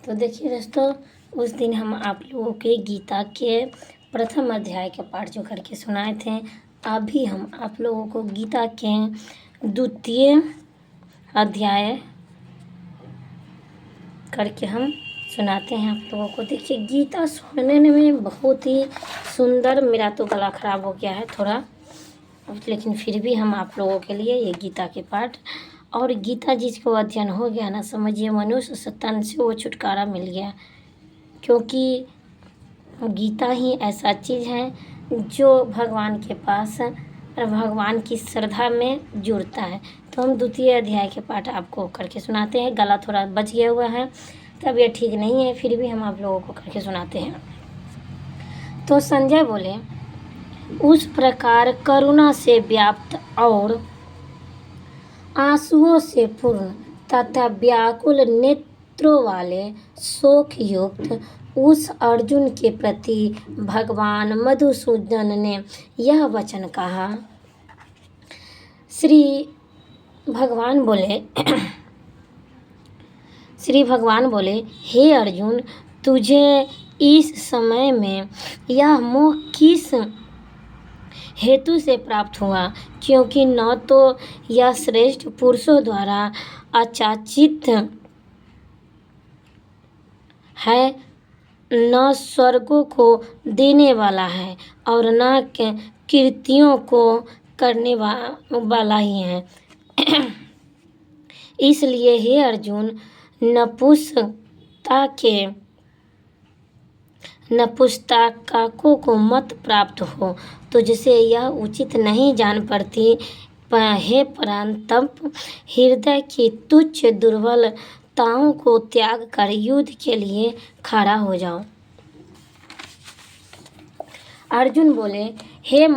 तो देखिए दोस्तों, उस दिन हम आप लोगों के गीता के प्रथम अध्याय के पाठ जो करके सुनाए थे, अभी हम आप लोगों को गीता के द्वितीय अध्याय करके हम सुनाते हैं आप लोगों को। देखिए, गीता सुनने में बहुत ही सुंदर, मेरा तो गला ख़राब हो गया है थोड़ा, लेकिन फिर भी हम आप लोगों के लिए ये गीता के पाठ, और गीता जिसको अध्ययन हो गया ना, समझिए मनुष्य सतन से वो छुटकारा मिल गया। क्योंकि गीता ही ऐसा चीज़ है जो भगवान के पास और भगवान की श्रद्धा में जुड़ता है। तो हम द्वितीय अध्याय के पाठ आपको करके सुनाते हैं। गला थोड़ा बच गया हुआ है, तबीयत ठीक नहीं है, फिर भी हम आप लोगों को करके सुनाते हैं। तो संजय बोले, उस प्रकार करुणा से व्याप्त और आंसुओं से पूर्ण तथा व्याकुल नेत्रों वाले शोक युक्त उस अर्जुन के प्रति भगवान मधुसूदन ने यह वचन कहा। श्री भगवान बोले, हे अर्जुन, तुझे इस समय में यह मोह किस हेतु से प्राप्त हुआ? क्योंकि न तो यह श्रेष्ठ पुरुषों द्वारा आचाचित है, न स्वर्गों को देने वाला है, और न कीर्तियों को करने वाला ही है। इसलिए हे अर्जुन, नपुंसकों को मत प्राप्त हो, तुझसे यह उचित नहीं जान पड़ती। हे परंतप, हृदय की तुच्छ दुर्बलताओं को त्याग कर युद्ध के लिए खड़ा हो जाओ। अर्जुन बोले, हे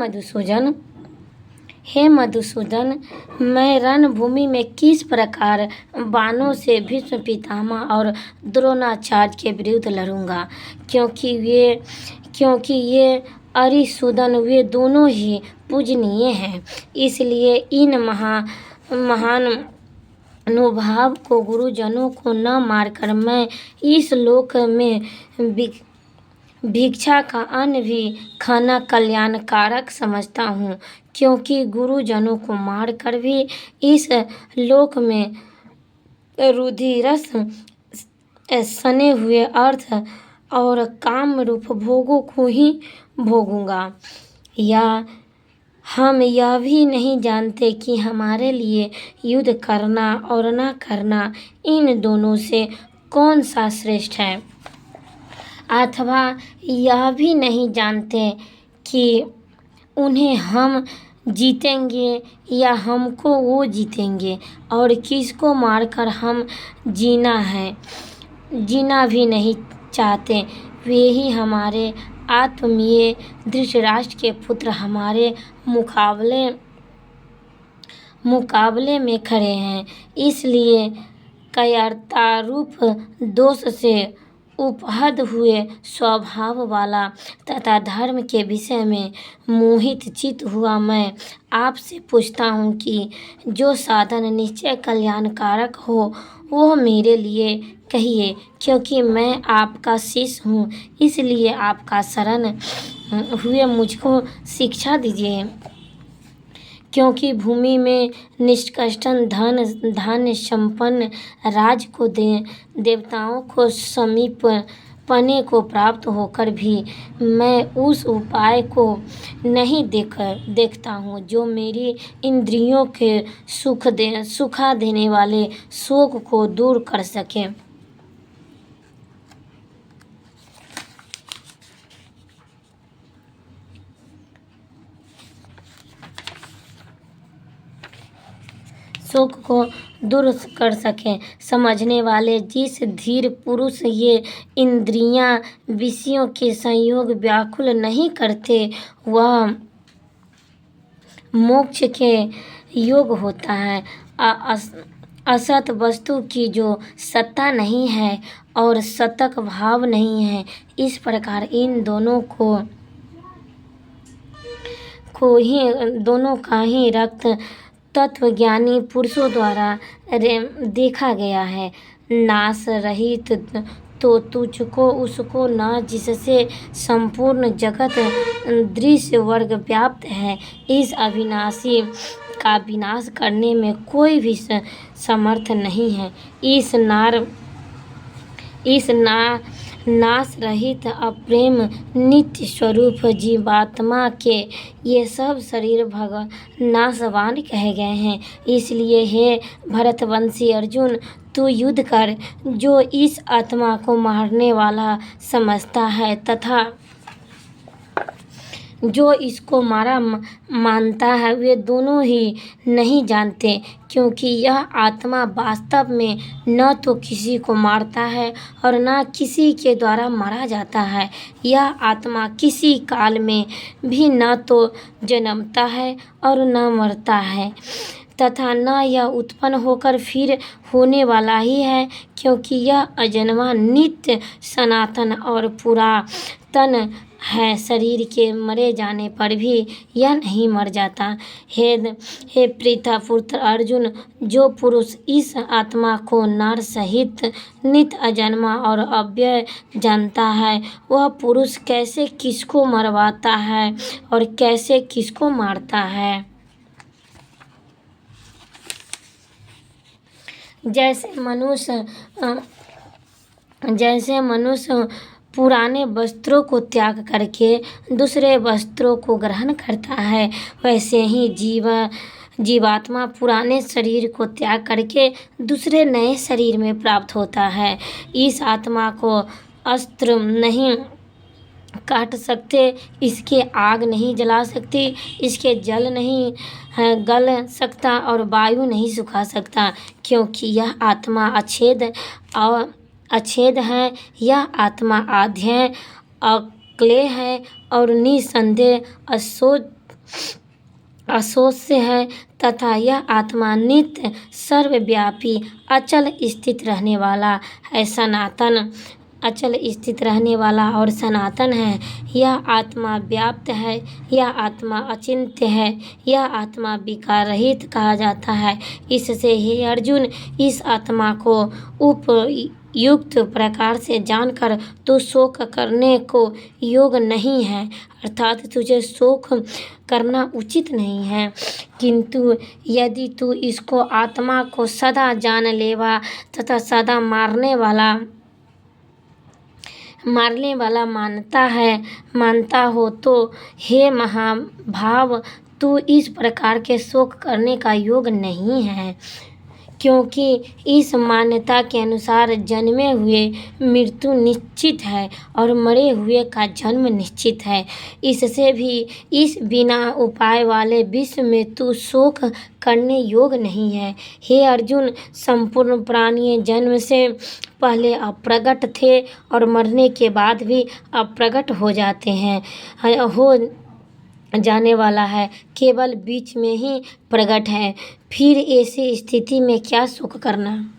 मधुसूदन, मैं रणभूमि में किस प्रकार बाणों से भीष्म पितामह और द्रोणाचार्य के विरुद्ध लड़ूंगा? क्योंकि ये अरिसूदन वे दोनों ही पूजनीय हैं। इसलिए इन महान अनुभाव को, गुरुजनों को न मारकर मैं इस लोक में भिक्षा का अन्न भी खाना कल्याणकारक समझता हूँ। क्योंकि गुरुजनों को मारकर भी इस लोक में रुधिरस सने हुए अर्थ और काम रूप भोगों को ही भोगूंगा। या हम यह भी नहीं जानते कि हमारे लिए युद्ध करना और न करना, इन दोनों से कौन सा श्रेष्ठ है? अथवा यह भी नहीं जानते कि उन्हें हम जीतेंगे या हमको वो जीतेंगे, और किसको मारकर हम जीना भी नहीं चाहते। वे ही हमारे आत्मीय धृतराष्ट्र के पुत्र हमारे मुकाबले में खड़े हैं। इसलिए कायरतारूप दोष से उपहत हुए स्वभाव वाला तथा धर्म के विषय में मोहित चित्त हुआ मैं आपसे पूछता हूँ कि जो साधन निश्चय कल्याणकारक हो, वो मेरे लिए कहिए। क्योंकि मैं आपका शिष्य हूँ, इसलिए आपका शरण हुए मुझको शिक्षा दीजिए। क्योंकि भूमि में निष्कष्टन धन संपन्न राज को देवताओं को समीप पने को प्राप्त होकर भी मैं उस उपाय को नहीं देखता हूँ जो मेरी इंद्रियों के सुखा देने वाले शोक को दूर कर सके। शोक को दूर कर सके। समझने वाले जिस धीर पुरुष ये इंद्रियां विषयों के संयोग व्याकुल नहीं करते, वह मोक्ष के योग होता है। असत वस्तु की जो सत्ता नहीं है और सतक भाव नहीं है, इस प्रकार इन दोनों का ही रक्त तत्वज्ञानी पुरुषों द्वारा देखा गया है। नाश रहित तो तुझको उसको न जिससे संपूर्ण जगत दृश्य वर्ग व्याप्त है, इस अविनाशी का विनाश करने में कोई भी समर्थ नहीं है। इस नाश रहित अप्रेम नित्य स्वरूप जीवात्मा के ये सब शरीर नाशवान कहे गए हैं। इसलिए हे भरतवंशी अर्जुन, तू युद्ध कर। जो इस आत्मा को मारने वाला समझता है तथा जो इसको मारा मानता है, वे दोनों ही नहीं जानते, क्योंकि यह आत्मा वास्तव में न तो किसी को मारता है और न किसी के द्वारा मारा जाता है। यह आत्मा किसी काल में भी न तो जन्मता है और न मरता है तथा न यह उत्पन्न होकर फिर होने वाला ही है, क्योंकि यह अजन्मा, नित्य, सनातन और पुरातन है। शरीर के मरे जाने पर भी यह नहीं मर जाता। हे पृथपुत्र अर्जुन, जो पुरुष इस आत्मा को नर सहित नित्य, अजन्मा और अव्यय जानता है, वह पुरुष कैसे किसको मरवाता है और कैसे किसको मारता है। जैसे मनुष्य पुराने वस्त्रों को त्याग करके दूसरे वस्त्रों को ग्रहण करता है, वैसे ही जीवात्मा पुराने शरीर को त्याग करके दूसरे नए शरीर में प्राप्त होता है। इस आत्मा को अस्त्र नहीं काट सकते, इसके आग नहीं जला सकती, इसके जल नहीं गल सकता और वायु नहीं सुखा सकता, क्योंकि यह आत्मा अछेद है। यह आत्मा आद्य, अक्लेय है और निसंदेह अशोष्य है तथा यह आत्मा नित्य, सर्वव्यापी, अचल स्थित रहने वाला है, अचल स्थित रहने वाला और सनातन है। यह आत्मा व्याप्त है, यह आत्मा अचिंत्य है, यह आत्मा विकार रहित कहा जाता है। इससे हे अर्जुन, इस आत्मा को उपयुक्त प्रकार से जानकर तू शोक करने को योग नहीं है, अर्थात तुझे शोक करना उचित नहीं है। किंतु यदि तू इसको आत्मा को सदा जान लेवा तथा सदा मारने वाला मानता हो, तो हे महाभाव, तू इस प्रकार के शोक करने का योग नहीं है, क्योंकि इस मान्यता के अनुसार जन्मे हुए मृत्यु निश्चित है और मरे हुए का जन्म निश्चित है। इससे भी इस बिना उपाय वाले विश्व में तू शोक करने योग्य नहीं है। हे अर्जुन, संपूर्ण प्राणी जन्म से पहले अप्रगट थे और मरने के बाद भी अप्रगट हो जाने वाला है, केवल बीच में ही प्रकट है। फिर ऐसी स्थिति में क्या शोक करना।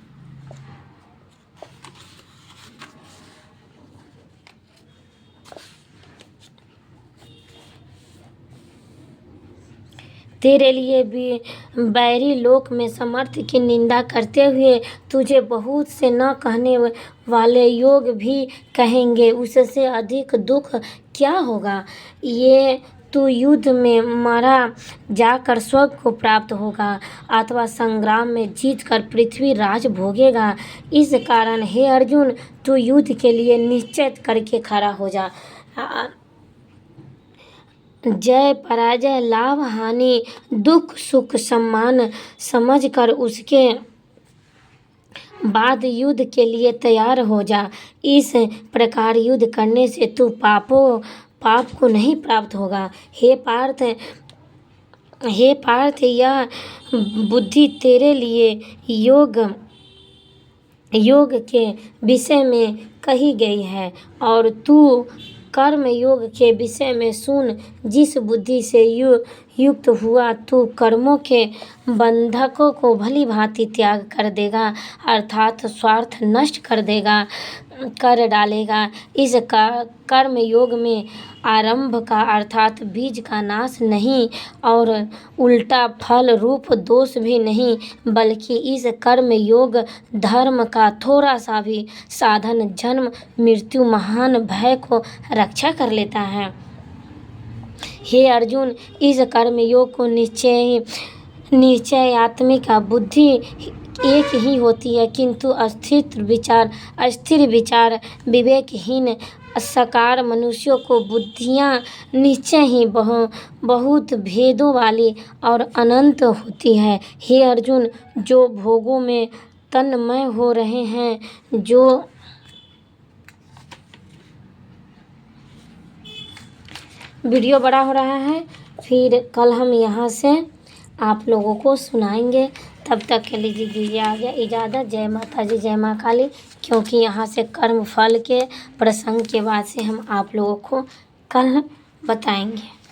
तेरे लिए भी बैरी लोक में समर्थ की निंदा करते हुए तुझे बहुत से न कहने वाले योग भी कहेंगे, उससे अधिक दुख क्या होगा। ये तू युद्ध में मारा जाकर स्वर्ग को प्राप्त होगा अथवा संग्राम में जीत कर पृथ्वी राज भोगेगा। इस कारण हे अर्जुन, तू युद्ध के लिए निश्चय करके खड़ा हो जा। जय पराजय, लाभ हानि, दुख सुख, सम्मान समझकर उसके बाद युद्ध के लिए तैयार हो जा। इस प्रकार युद्ध करने से तू पाप को नहीं प्राप्त होगा। हे पार्थ, यह बुद्धि तेरे लिए योग के विषय में कही गई है और तू कर्म योग के विषय में सुन। जिस बुद्धि से युक्त हुआ तू कर्मों के बंधकों को भली भांति त्याग कर देगा, अर्थात स्वार्थ नष्ट कर देगा। कर डालेगा। इस कर्म योग में आरंभ का अर्थात बीज का नाश नहीं और उल्टा फल रूप दोष भी नहीं, बल्कि इस कर्म योग धर्म का थोड़ा सा भी साधन जन्म मृत्यु महान भय को रक्षा कर लेता है। हे अर्जुन, इस कर्म योग को निश्चयात्मिक बुद्धि एक ही होती है, किंतु अस्थिर विचार विवेकहीन साकार मनुष्यों को बुद्धियाँ निश्चय ही बहुत भेदों वाली और अनंत होती है। हे अर्जुन, जो भोगों में तन्मय हो रहे हैं, जो वीडियो बड़ा हो रहा है, फिर कल हम यहाँ से आप लोगों को सुनाएंगे। तब तक के लिए दीजिए इजाज़त। जय माता जी, जय माँ काली। क्योंकि यहाँ से कर्म फल के प्रसंग के बाद से हम आप लोगों को कल बताएंगे।